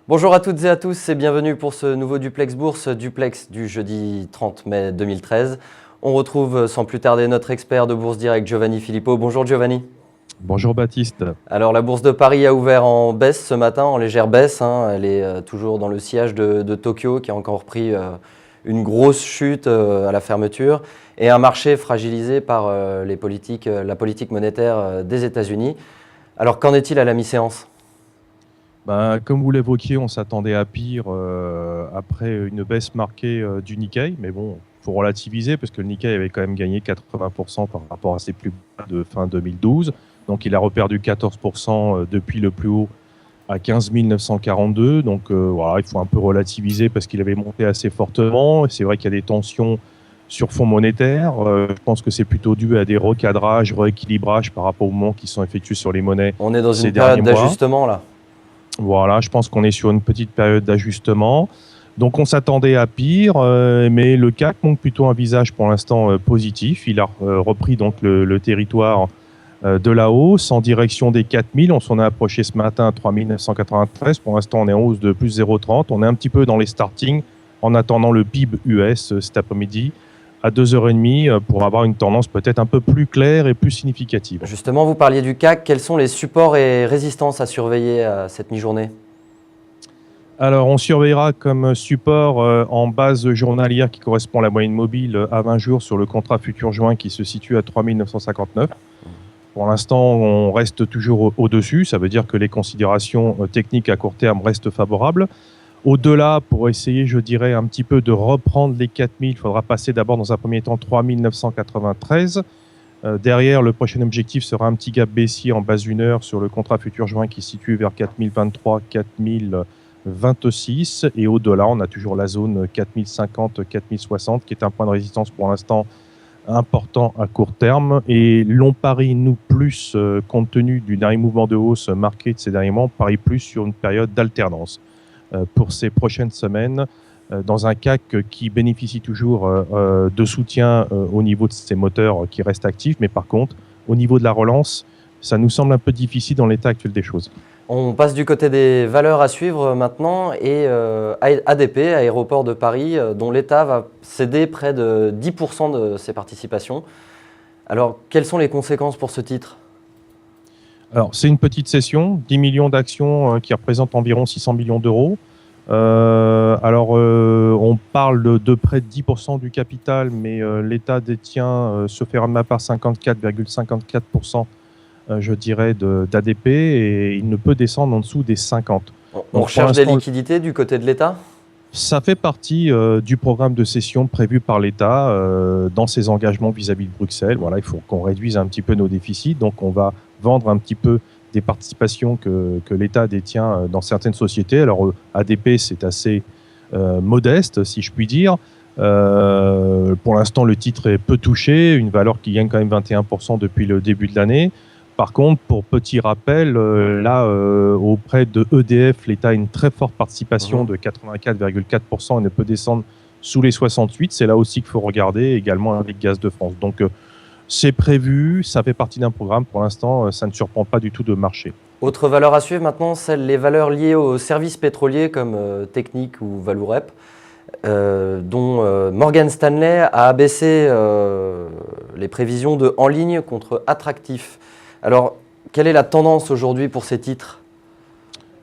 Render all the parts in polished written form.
Bonjour à toutes et à tous et bienvenue pour ce nouveau Duplex Bourse, Duplex du jeudi 30 mai 2013. On retrouve sans plus tarder notre expert de Bourse Direct, Giovanni Filippo. Bonjour Giovanni. Bonjour Baptiste. Alors la Bourse de Paris a ouvert en baisse ce matin, en légère baisse. Elle est toujours dans le sillage de Tokyo qui a encore pris une grosse chute à la fermeture et un marché fragilisé par la politique monétaire des États-Unis. Alors qu'en est-il à la mi-séance ? Comme vous l'évoquiez, on s'attendait à pire après une baisse marquée du Nikkei. Mais bon, il faut relativiser parce que le Nikkei avait quand même gagné 80% par rapport à ses plus bas de fin 2012. Donc il a reperdu 14% depuis le plus haut à 15 942. Donc voilà, il faut un peu relativiser parce qu'il avait monté assez fortement. C'est vrai qu'il y a des tensions sur fond monétaire. Je pense que c'est plutôt dû à des recadrages, rééquilibrages par rapport aux mouvements qui sont effectués sur les monnaies. On est dans Ces une période derniers mois. d'ajustement là. Voilà, je pense qu'on est sur une petite période d'ajustement. Donc on s'attendait à pire, mais le CAC montre plutôt un visage pour l'instant positif. Il a repris donc le territoire de la hausse en direction des 4000. On s'en est approché ce matin à 3993. Pour l'instant, on est en hausse de plus 0,30. On est un petit peu dans les starting en attendant le PIB US cet après-midi à 2h30 pour avoir une tendance peut-être un peu plus claire et plus significative. Justement, vous parliez du CAC. Quels sont les supports et résistances à surveiller à cette mi-journée ? Alors, on surveillera comme support en base journalière qui correspond à la moyenne mobile à 20 jours sur le contrat futur juin qui se situe à 3959. Pour l'instant, on reste toujours au-dessus. Ça veut dire que les considérations techniques à court terme restent favorables. Au-delà, pour essayer, je dirais, un petit peu de reprendre les 4000, il faudra passer d'abord dans un premier temps 3993. Derrière, le prochain objectif sera un petit gap baissier en base d'une heure sur le contrat futur juin qui se situe vers 4023, 4026. Et au-delà, on a toujours la zone 4050, 4060 qui est un point de résistance pour l'instant important à court terme. Et l'on parie, nous, plus, compte tenu du dernier mouvement de hausse marqué de ces derniers mois, on parie plus sur une période d'alternance pour ces prochaines semaines dans un CAC qui bénéficie toujours de soutien au niveau de ses moteurs qui restent actifs. Mais par contre, au niveau de la relance, ça nous semble un peu difficile dans l'état actuel des choses. On passe du côté des valeurs à suivre maintenant et ADP, Aéroport de Paris, dont l'État va céder près de 10% de ses participations. Alors, quelles sont les conséquences pour ce titre ? Alors, c'est une petite cession, 10 millions d'actions qui représentent environ 600 millions d'euros. On parle de près de 10% du capital, mais l'État détient, sauf erreur de ma part, 54,54%, je dirais, d'ADP, et il ne peut descendre en dessous des 50. On Donc, recherche des liquidités du côté de l'État ? Ça fait partie du programme de cession prévu par l'État dans ses engagements vis-à-vis de Bruxelles. Voilà, il faut qu'on réduise un petit peu nos déficits. Donc, on va vendre un petit peu des participations que l'État détient dans certaines sociétés. Alors, ADP, c'est assez modeste, si je puis dire. Pour l'instant, le titre est peu touché, une valeur qui gagne quand même 21% depuis le début de l'année. Par contre, pour petit rappel, auprès de EDF, l'État a une très forte participation de 84,4% et ne peut descendre sous les 68. C'est là aussi qu'il faut regarder, également avec Gaz de France. Donc, c'est prévu, ça fait partie d'un programme. Pour l'instant, ça ne surprend pas du tout de marché. Autre valeur à suivre maintenant, les valeurs liées aux services pétroliers comme Technip ou Vallourec, dont Morgan Stanley a abaissé les prévisions de en ligne contre attractif. Alors, quelle est la tendance aujourd'hui pour ces titres ?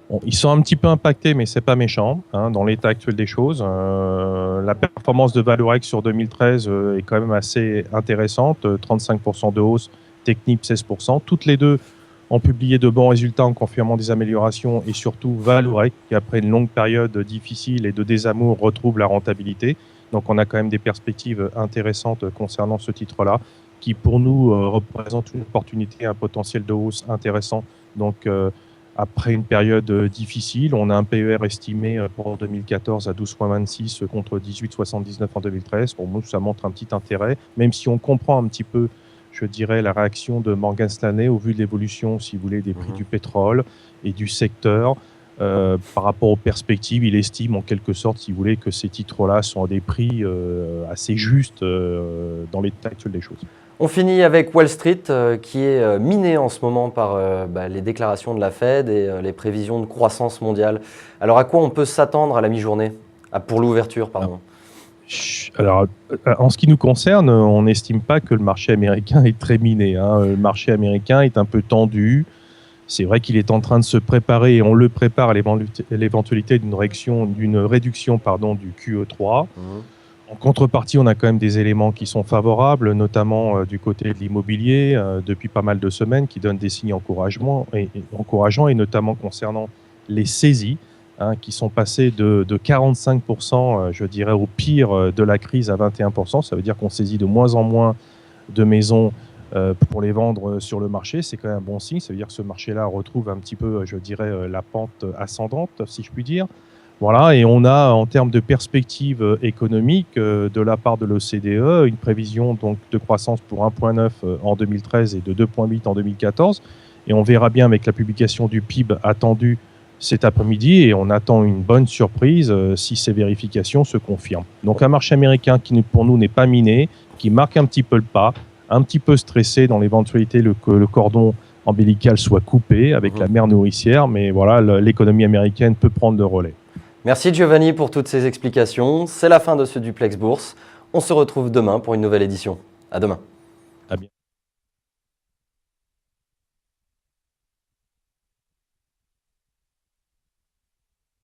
Bon, ils sont un petit peu impactés, mais c'est pas méchant dans l'état actuel des choses. La performance de Vallourec sur 2013 est quand même assez intéressante, 35% de hausse, Technip 16%. Toutes les deux ont publié de bons résultats en confirmant des améliorations et surtout Vallourec qui, après une longue période difficile et de désamour, retrouve la rentabilité. Donc on a quand même des perspectives intéressantes concernant ce titre-là qui pour nous représente une opportunité, un potentiel de hausse intéressant. Donc après une période difficile, on a un PER estimé pour 2014 à 12,26 contre 18,79 en 2013. Pour nous, ça montre un petit intérêt, même si on comprend un petit peu, je dirais, la réaction de Morgan Stanley au vu de l'évolution, si vous voulez, des prix du pétrole et du secteur. Par rapport aux perspectives, il estime en quelque sorte, si vous voulez, que ces titres-là sont à des prix assez justes dans l'état actuel des choses. On finit avec Wall Street qui est miné en ce moment par les déclarations de la Fed et les prévisions de croissance mondiale. Alors à quoi on peut s'attendre à la mi-journée? Pour l'ouverture, pardon. Alors, en ce qui nous concerne, on n'estime pas que le marché américain est très miné, hein. Le marché américain est un peu tendu. C'est vrai qu'il est en train de se préparer, et on le prépare à l'éventualité d'une réduction du QE3. En contrepartie, on a quand même des éléments qui sont favorables, notamment du côté de l'immobilier, depuis pas mal de semaines, qui donnent des signes encourageants, et notamment concernant les saisies, hein, qui sont passées de 45%, je dirais, au pire de la crise à 21%. Ça veut dire qu'on saisit de moins en moins de maisons pour les vendre sur le marché. C'est quand même un bon signe. Ça veut dire que ce marché-là retrouve un petit peu, je dirais, la pente ascendante, si je puis dire. Voilà, et on a, en termes de perspective économique, de la part de l'OCDE, une prévision donc de croissance pour 1,9 en 2013 et de 2,8 en 2014. Et on verra bien avec la publication du PIB attendue cet après-midi, et on attend une bonne surprise si ces vérifications se confirment. Donc un marché américain qui, pour nous, n'est pas miné, qui marque un petit peu le pas, un petit peu stressé dans l'éventualité que le cordon ombilical soit coupé avec la mer nourricière, mais voilà, l'économie américaine peut prendre le relais. Merci Giovanni pour toutes ces explications. C'est la fin de ce Duplex Bourse. On se retrouve demain pour une nouvelle édition. À demain. À bien.